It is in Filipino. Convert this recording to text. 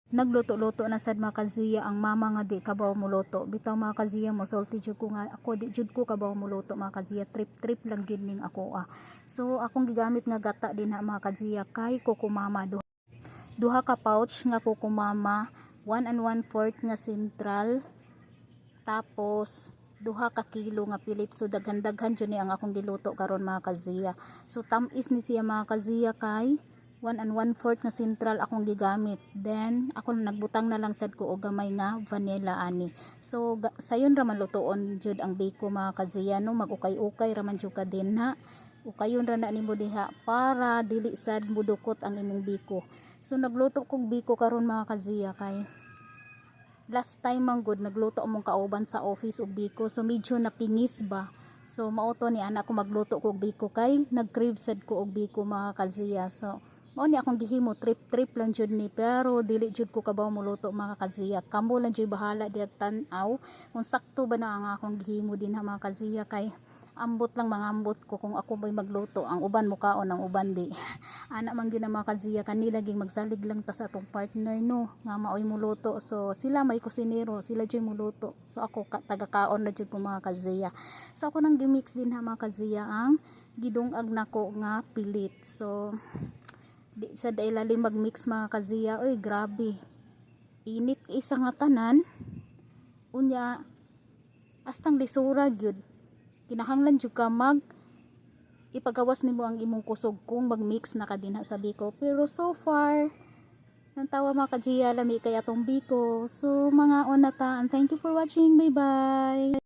Nagluto-luto na sad mga kaziya ang mama nga di kabaw mo luto. Bitaw mga kaziya mo salty jud ko nga ako di jud ko kabaw mo luto mga kaziya. Trip lang gid ning ako So akong gigamit nga gata din ha mga kaziya kay kukumama duha ka pouch nga kukumama, 1 and 1/4 nga sentral, tapos duha ka kilo nga pilit. So daghan-daghan jud ni ang akong giluto karon mga kaziya. So tamis ni siya mga kaziya kay 1 and 1/4 nga sentral akong gigamit. Then ako nagbutang na lang sad ko og gamay nga vanilla ani. So sayon ra man lutoon jud ang biko mga kaziya no, mag-ukay-ukay ra man jud ka din ha. Ukayon ra na nimo diha para dili sad mudukot ang imong biko. So nagluto kog biko karon mga kaziya kay last time man good nagluto among kauban sa office og biko, so medyo napingis ba. So mauto ni anak ko magluto kog biko kay nag-crave sad ko og biko mga kaziya. So mao ni akong gihimo, trip lang jud ni, pero dili jud ko kabaw mo luto mga kaziya. Kamo lang jud bahala diha tan-aw kung sakto ba na ang akong gihimo din ha mga kaziya, kay ambot lang mangambot ko kung ako may magluto, ang uban mukaon ang uban di. Ana man gyud mga kaziya, kanila ging magsalig lang ta sa atong partner no nga maoy mo luto. So sila may kusinero, sila jud mo luto, so ako taga-kaon na jud ko mga kaziya. So ako nang gimix din ha mga kaziya ang gidungag nako nga pilit. So di sa ilalim mag-mix mga kaziya, oy grabe init isa nga tanan unya, astang lisura gyud. Kinahanglan jud ka mag ipagawas nimo ang imong kusog kung mag-mix na ka dinha sa biko. Pero so far nantawa mga kajiya lami kay atong biko. So mga onata, and thank you for watching, bye bye.